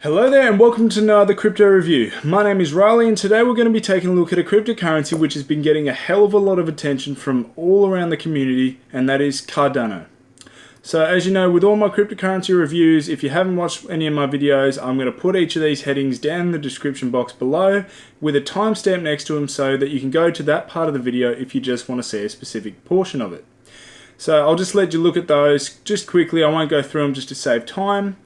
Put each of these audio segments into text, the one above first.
Hello there and welcome to another crypto review. My name is Riley and today we're going to be taking a look at a cryptocurrency which has been getting a hell of a lot of attention from all around the community, and that is Cardano. So as you know, with all my cryptocurrency reviews, if you haven't watched any of my videos, I'm going to put each of these headings down in the description box below with a timestamp next to them so that you can go to that part of the video if you just want to see a specific portion of it. So I'll just let you look at those just quickly. I won't go through them just to save time.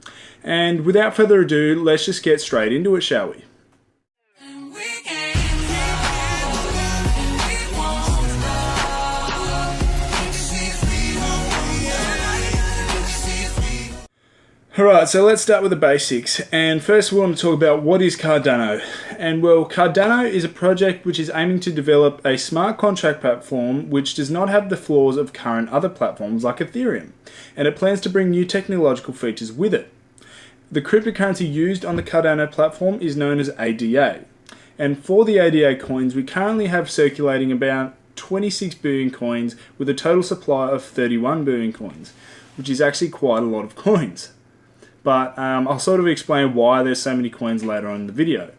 And without further ado, let's just get straight into it, shall we? Alright, so let's start with the basics. And first we want to talk about what is Cardano. And well, Cardano is a project which is aiming to develop a smart contract platform which does not have the flaws of current other platforms like Ethereum. And it plans to bring new technological features with it. The cryptocurrency used on the Cardano platform is known as ADA. And for the ADA coins, we currently have circulating about 26 billion coins with a total supply of 31 billion coins, which is actually quite a lot of coins. But I'll sort of explain why there's so many coins later on in the video.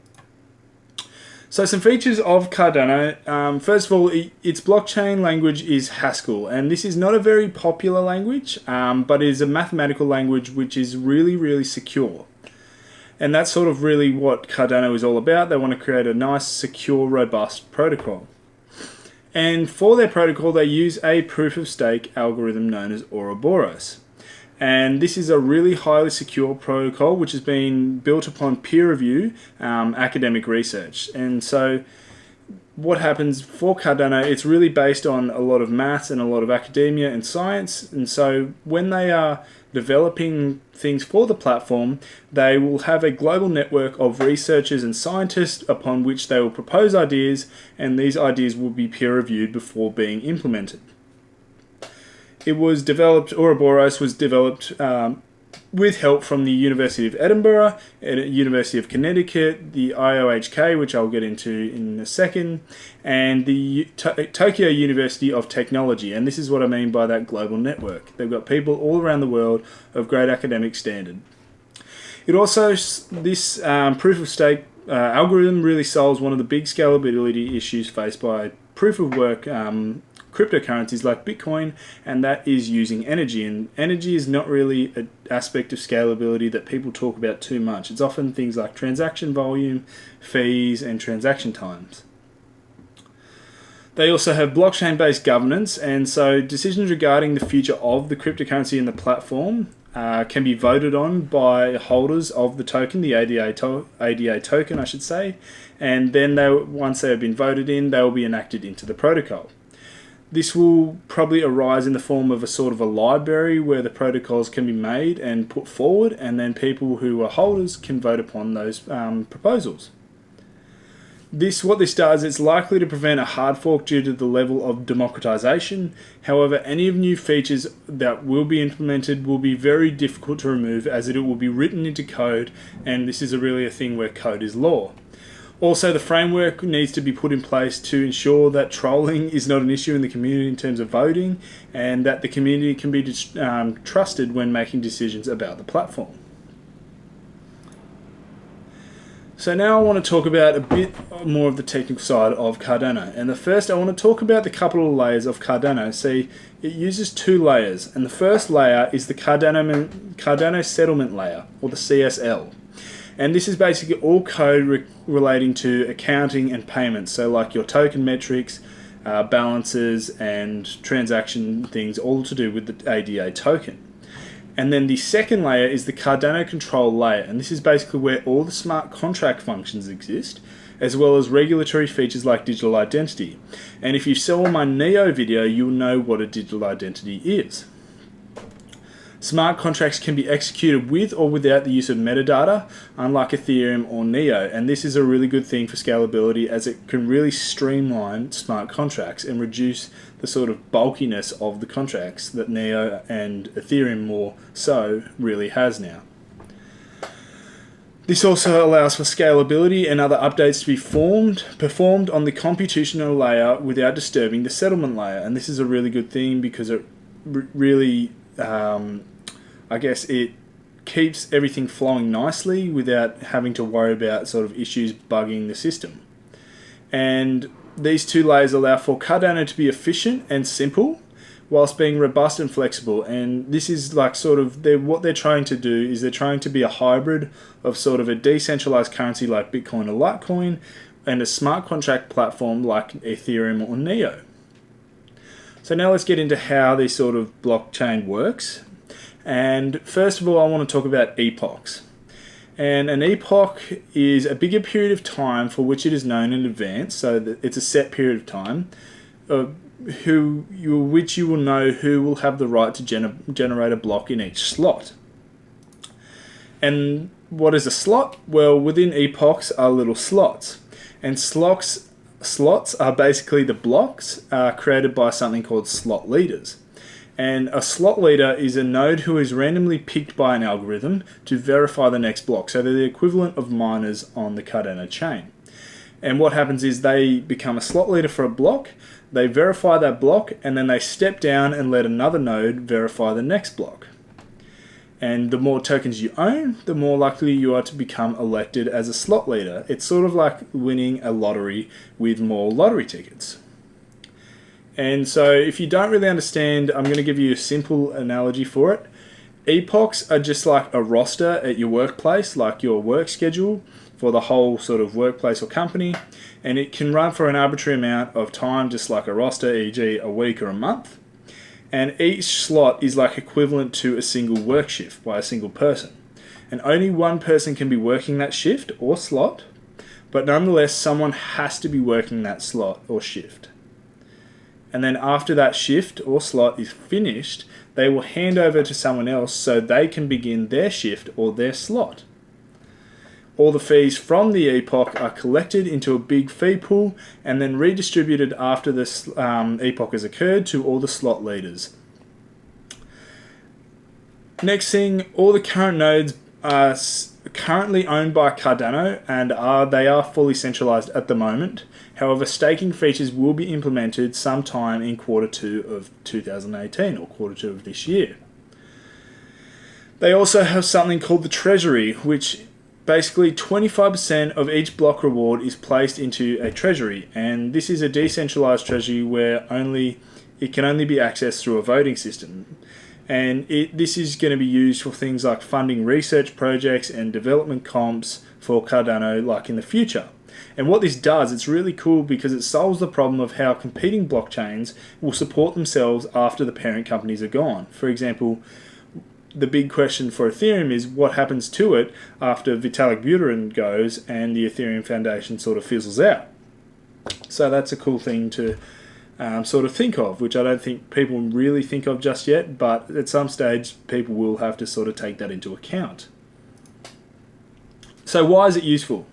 So some features of Cardano. First of all, its blockchain language is Haskell, and this is not a very popular language, but it is a mathematical language which is really secure. And that's sort of really what Cardano is all about. They want to create a nice, secure, robust protocol. And for their protocol, they use a proof-of-stake algorithm known as Ouroboros. And this is a really highly secure protocol which has been built upon peer review academic research. And so what happens for Cardano, it's really based on a lot of maths and a lot of academia and science. And so when they are developing things for the platform, they will have a global network of researchers and scientists upon which they will propose ideas, and these ideas will be peer reviewed before being implemented. It was developed, Ouroboros was developed with help from the University of Edinburgh, University of Connecticut, the IOHK, which I'll get into in a second, and the Tokyo University of Technology. And this is what I mean by that global network. They've got people all around the world of great academic standard. It also, this proof-of-stake algorithm really solves one of the big scalability issues faced by proof-of-work cryptocurrencies like Bitcoin, and that is using energy. And energy is not really an aspect of scalability that people talk about too much. It's often things like transaction volume, fees, and transaction times. They also have blockchain-based governance, and so decisions regarding the future of the cryptocurrency and the platform can be voted on by holders of the token, the ADA token, I should say, and then once they have been voted in, they will be enacted into the protocol. This will probably arise in the form of a sort of a library where the protocols can be made and put forward, and then people who are holders can vote upon those proposals. What this does, it's likely to prevent a hard fork due to the level of democratization. However, any of new features that will be implemented will be very difficult to remove, as it will be written into code, and this is really a thing where code is law. Also, the framework needs to be put in place to ensure that trolling is not an issue in the community in terms of voting, and that the community can be trusted when making decisions about the platform. So now I want to talk about a bit more of the technical side of Cardano. And first I want to talk about the couple of layers of Cardano. See, it uses two layers, and the first layer is the Cardano settlement layer, or the CSL. And this is basically all code relating to accounting and payments. So like your token metrics, balances, and transaction things, all to do with the ADA token. And then the second layer is the Cardano control layer. And this is basically where all the smart contract functions exist, as well as regulatory features like digital identity. And if you saw my Neo video, you'll know what a digital identity is. Smart contracts can be executed with or without the use of metadata, unlike Ethereum or Neo, and this is a really good thing for scalability, as it can really streamline smart contracts and reduce the sort of bulkiness of the contracts that Neo and Ethereum more so really has now. This also allows for scalability and other updates to be performed on the computational layer without disturbing the settlement layer, and this is a really good thing because it really I guess it keeps everything flowing nicely without having to worry about sort of issues bugging the system. And these two layers allow for Cardano to be efficient and simple whilst being robust and flexible. And this is like sort of what they're trying to do is they're trying to be a hybrid of sort of a decentralized currency like Bitcoin or Litecoin and a smart contract platform like Ethereum or Neo. So now let's get into how this sort of blockchain works. And first of all, I want to talk about epochs. And an epoch is a bigger period of time for which it is known in advance, so that it's a set period of time, which you will know who will have the right to generate a block in each slot. And what is a slot? Well, within epochs are little slots. And slots are basically the blocks created by something called slot leaders. And a slot leader is a node who is randomly picked by an algorithm to verify the next block. So they're the equivalent of miners on the Cardano chain. And what happens is they become a slot leader for a block, they verify that block, and then they step down and let another node verify the next block. And the more tokens you own, the more likely you are to become elected as a slot leader. It's sort of like winning a lottery with more lottery tickets. And so if you don't really understand, I'm going to give you a simple analogy for it. Epochs are just like a roster at your workplace, like your work schedule for the whole sort of workplace or company. And it can run for an arbitrary amount of time, just like a roster, e.g. a week or a month. And each slot is like equivalent to a single work shift by a single person. And only one person can be working that shift or slot, but nonetheless someone has to be working that slot or shift. And then after that shift or slot is finished, they will hand over to someone else so they can begin their shift or their slot. All the fees from the epoch are collected into a big fee pool and then redistributed after this epoch has occurred to all the slot leaders. Next thing, all the current nodes are currently owned by Cardano and they are fully centralized at the moment. However, staking features will be implemented sometime in Q2 of 2018 or Q2 of this year. They also have something called the treasury, which basically 25% of each block reward is placed into a treasury, and this is a decentralized treasury where it can only be accessed through a voting system. And this is going to be used for things like funding research projects and development comps for Cardano like in the future. And what this does, it's really cool because it solves the problem of how competing blockchains will support themselves after the parent companies are gone. For example, the big question for Ethereum is what happens to it after Vitalik Buterin goes and the Ethereum Foundation sort of fizzles out. So that's a cool thing to sort of think of, which I don't think people really think of just yet, but at some stage people will have to sort of take that into account. So why is it useful?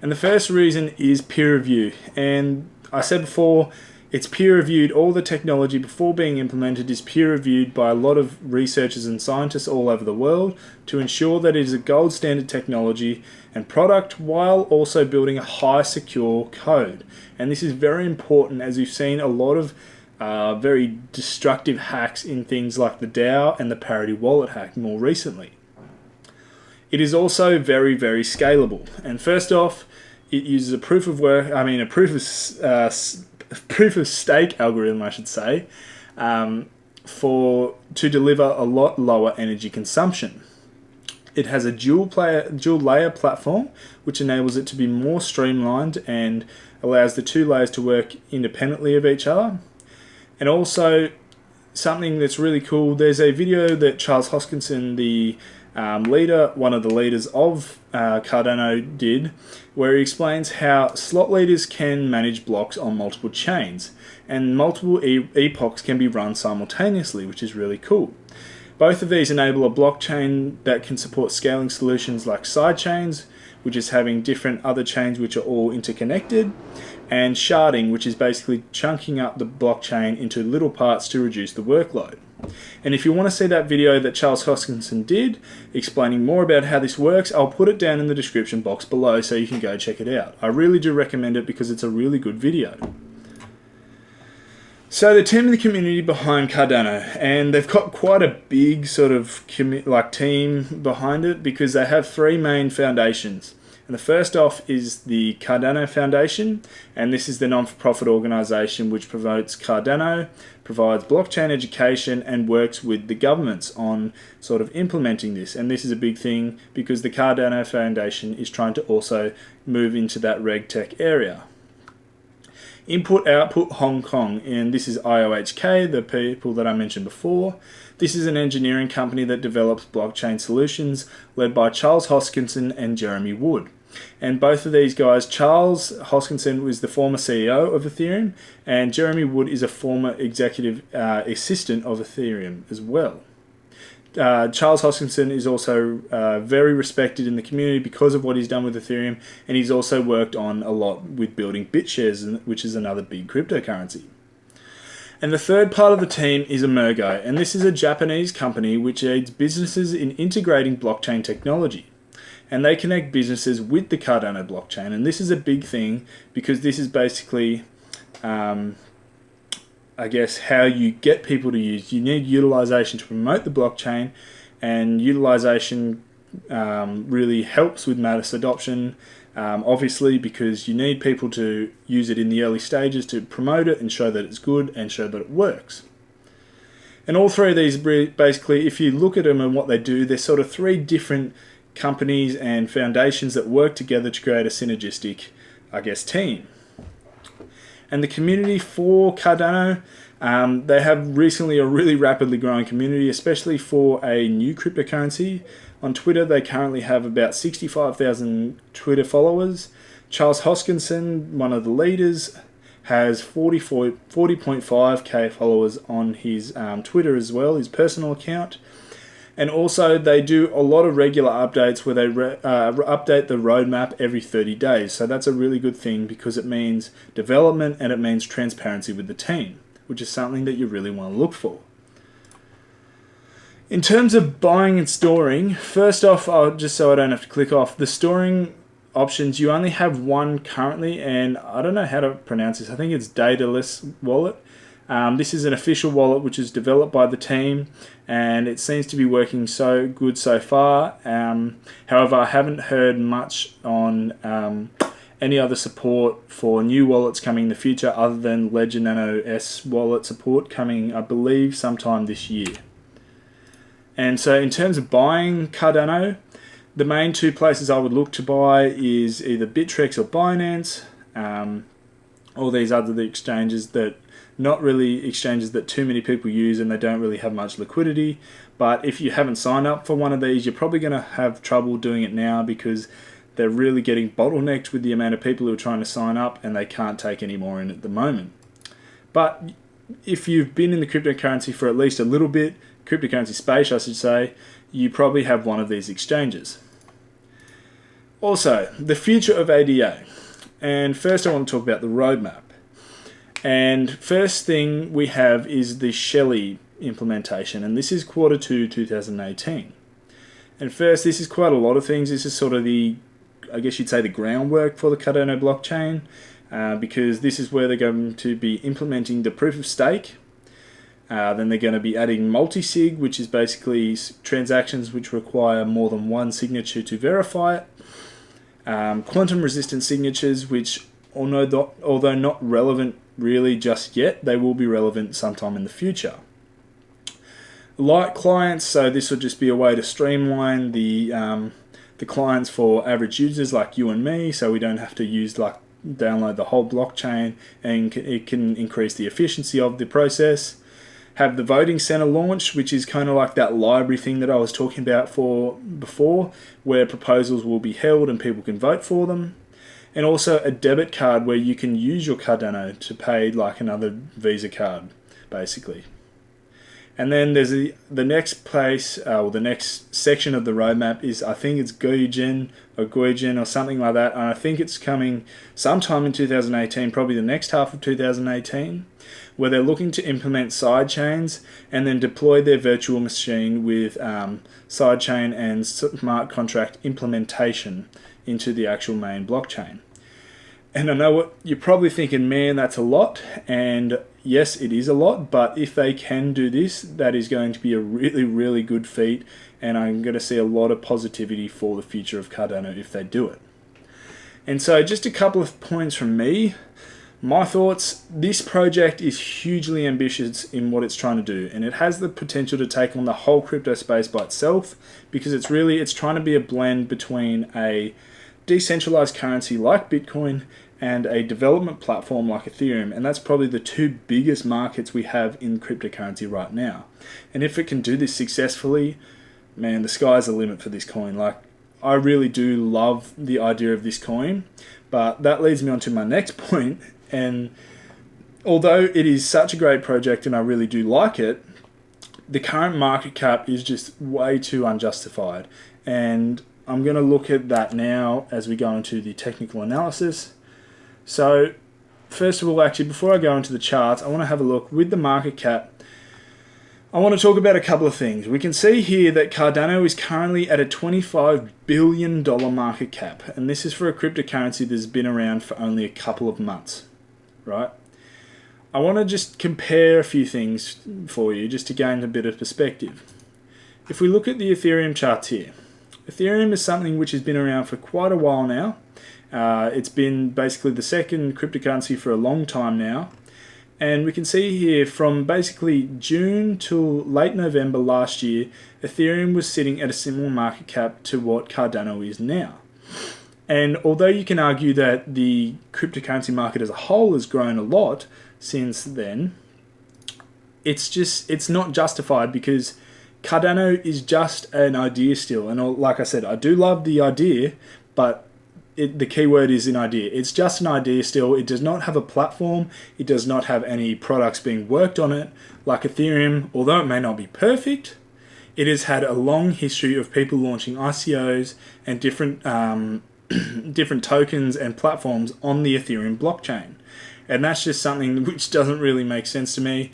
And the first reason is peer review. And I said before, it's peer reviewed. All the technology before being implemented is peer reviewed by a lot of researchers and scientists all over the world to ensure that it is a gold standard technology and product while also building a high secure code. And this is very important, as we've seen a lot of very destructive hacks in things like the DAO and the Parity Wallet hack more recently. It is also very, very scalable. And first off, it uses a proof of stake algorithm, I should say, to deliver a lot lower energy consumption. It has a dual layer platform, which enables it to be more streamlined and allows the two layers to work independently of each other. And also, something that's really cool, there's a video that Charles Hoskinson, the one of the leaders of Cardano, did, where he explains how slot leaders can manage blocks on multiple chains, and multiple epochs can be run simultaneously, which is really cool. Both of these enable a blockchain that can support scaling solutions like sidechains, which is having different other chains which are all interconnected, and sharding, which is basically chunking up the blockchain into little parts to reduce the workload. And if you want to see that video that Charles Hoskinson did, explaining more about how this works, I'll put it down in the description box below so you can go check it out. I really do recommend it because it's a really good video. So the team in the community behind Cardano, and they've got quite a big sort of team behind it because they have three main foundations. And the first off is the Cardano Foundation, and this is the non-for-profit organisation which promotes Cardano, provides blockchain education, and works with the governments on sort of implementing this. And this is a big thing because the Cardano Foundation is trying to also move into that RegTech area. Input Output Hong Kong, and this is IOHK, the people that I mentioned before. This is an engineering company that develops blockchain solutions led by Charles Hoskinson and Jeremy Wood. And both of these guys, Charles Hoskinson was the former CEO of Ethereum, and Jeremy Wood is a former executive assistant of Ethereum as well. Charles Hoskinson is also very respected in the community because of what he's done with Ethereum, and he's also worked on a lot with building BitShares, which is another big cryptocurrency. And the third part of the team is Emergo, and this is a Japanese company which aids businesses in integrating blockchain technology. And they connect businesses with the Cardano blockchain, and this is a big thing because this is basically I guess how you get people to use. You need utilization to promote the blockchain, and utilization really helps with mass adoption, obviously, because you need people to use it in the early stages to promote it and show that it's good and show that it works. And all three of these, basically, if you look at them and what they do, they're sort of three different companies and foundations that work together to create a synergistic, I guess, team. And the community for Cardano, they have recently a really rapidly growing community, especially for a new cryptocurrency. On Twitter, they currently have about 65,000 Twitter followers. Charles Hoskinson, one of the leaders, has 40.5k followers on his Twitter as well, his personal account. And also they do a lot of regular updates where they update the roadmap every 30 days. So that's a really good thing because it means development and it means transparency with the team, which is something that you really want to look for. In terms of buying and storing, first off, just so I don't have to click off, the storing options, you only have one currently, and I don't know how to pronounce this. I think it's Daedalus Wallet. This is an official wallet which is developed by the team, and it seems to be working so good so far. However, I haven't heard much on any other support for new wallets coming in the future other than Ledger Nano S wallet support coming, I believe, sometime this year. And so in terms of buying Cardano, the main two places I would look to buy is either Bittrex or Binance, all these other exchanges that not really exchanges that too many people use and they don't really have much liquidity. But if you haven't signed up for one of these, you're probably going to have trouble doing it now because they're really getting bottlenecked with the amount of people who are trying to sign up and they can't take any more in at the moment. But if you've been in the cryptocurrency for at least a little bit, cryptocurrency space I should say, you probably have one of these exchanges. Also, the future of ADA. And first I want to talk about the roadmap. And first thing we have is the Shelley implementation, and this is Q2 2018. And first, this is quite a lot of things. This is sort of the, I guess you'd say, the groundwork for the Cardano blockchain, because this is where they're going to be implementing the proof of stake. Then they're going to be adding multi-sig, which is basically transactions which require more than one signature to verify it. Quantum resistant signatures, which although not relevant really just yet, they will be relevant sometime in the future. Light clients, so this will just be a way to streamline the clients for average users like you and me, so we don't have to download the whole blockchain, and it can increase the efficiency of the process. Have the voting center launch, which is kind of like that library thing that I was talking about before, where proposals will be held and people can vote for them. And also a debit card where you can use your Cardano to pay like another Visa card, basically. And then there's the next place, or the next section of the roadmap is, I think it's Goijin or something like that. And I think it's coming sometime in 2018, probably the next half of 2018, where they're looking to implement sidechains and then deploy their virtual machine with sidechain and smart contract implementation into the actual main blockchain. And I know what you're probably thinking, man, that's a lot. And yes, it is a lot. But if they can do this, that is going to be a really, really good feat. And I'm going to see a lot of positivity for the future of Cardano if they do it. And so just a couple of points from me. My thoughts, this project is hugely ambitious in what it's trying to do, and it has the potential to take on the whole crypto space by itself, because it's trying to be a blend between a decentralized currency like Bitcoin and a development platform like Ethereum, and that's probably the two biggest markets we have in cryptocurrency right now. And if it can do this successfully, man, the sky's the limit for this coin. Like, I really do love the idea of this coin, but that leads me on to my next point. And although it is such a great project and I really do like it, the current market cap is just way too unjustified. And I'm going to look at that now as we go into the technical analysis. So first of all, actually, before I go into the charts, I want to have a look with the market cap. I want to talk about a couple of things. We can see here that Cardano is currently at a $25 billion market cap. And this is for a cryptocurrency that's been around for only a couple of months. Right? I want to just compare a few things for you just to gain a bit of perspective. If we look at the Ethereum charts here, Ethereum is something which has been around for quite a while now. It's been basically the second cryptocurrency for a long time now. And we can see here from basically June till late November last year, Ethereum was sitting at a similar market cap to what Cardano is now. And although you can argue that the cryptocurrency market as a whole has grown a lot since then, it's not justified because Cardano is just an idea still. And like I said, I do love the idea, but the key word is an idea. It's just an idea still. It does not have a platform. It does not have any products being worked on it. Like Ethereum, although it may not be perfect, it has had a long history of people launching ICOs and different tokens and platforms on the Ethereum blockchain. And that's just something which doesn't really make sense to me,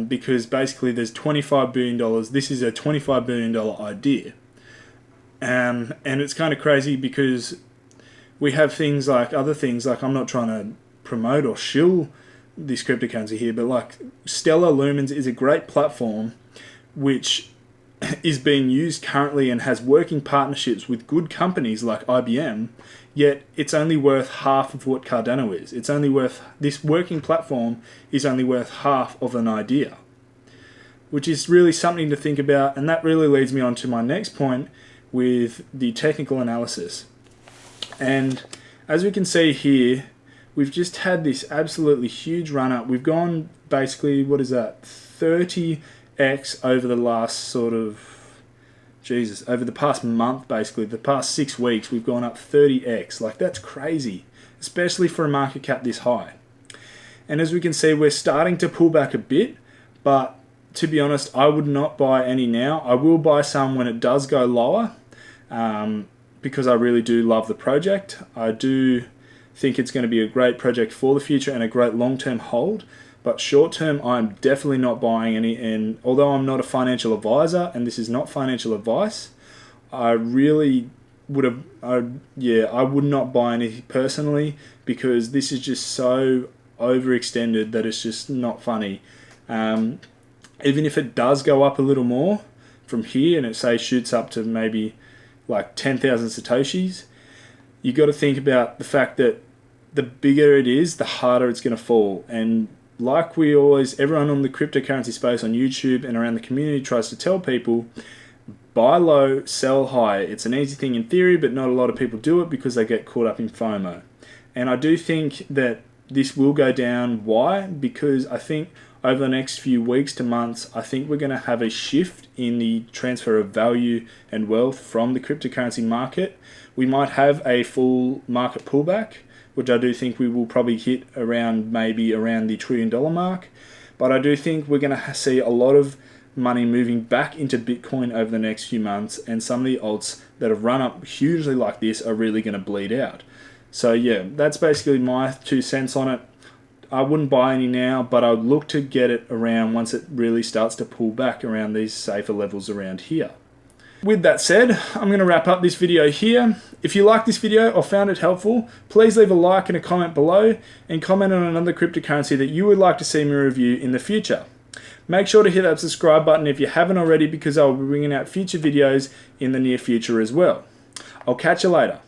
because basically there's $25 billion. This is a $25 billion idea. And it's kind of crazy because we have other things like, I'm not trying to promote or shill this cryptocurrency here, but like Stellar Lumens is a great platform which is being used currently and has working partnerships with good companies like IBM, yet it's only worth half of what Cardano is. This working platform is only worth half of an idea, which is really something to think about. And that really leads me on to my next point with the technical analysis. And as we can see here, we've just had this absolutely huge run up. We've gone basically, 30x over the last over the past month, basically, the past 6 weeks, we've gone up 30x. Like, that's crazy, especially for a market cap this high. And as we can see, we're starting to pull back a bit, but to be honest, I would not buy any now. I will buy some when it does go lower, because I really do love the project. I do think it's going to be a great project for the future and a great long-term hold. But short-term, I'm definitely not buying any. And although I'm not a financial advisor, and this is not financial advice, I really I would not buy any personally, because this is just so overextended that it's just not funny. Even if it does go up a little more from here, and it shoots up to maybe like 10,000 Satoshis, you got to think about the fact that the bigger it is, the harder it's going to fall. And like everyone on the cryptocurrency space on YouTube and around the community tries to tell people, buy low, sell high. It's an easy thing in theory, but not a lot of people do it because they get caught up in FOMO. And I do think that this will go down. Why? Because I think over the next few weeks to months, I think we're going to have a shift in the transfer of value and wealth from the cryptocurrency market. We might have a full market pullback, which I do think we will probably hit around the $1 trillion mark. But I do think we're going to see a lot of money moving back into Bitcoin over the next few months, and some of the alts that have run up hugely like this are really going to bleed out. So yeah, that's basically my 2 cents on it. I wouldn't buy any now, but I would look to get it around once it really starts to pull back around these safer levels around here. With that said, I'm going to wrap up this video here. If you liked this video or found it helpful, please leave a like and a comment below, and comment on another cryptocurrency that you would like to see me review in the future. Make sure to hit that subscribe button if you haven't already, because I will be bringing out future videos in the near future as well. I'll catch you later.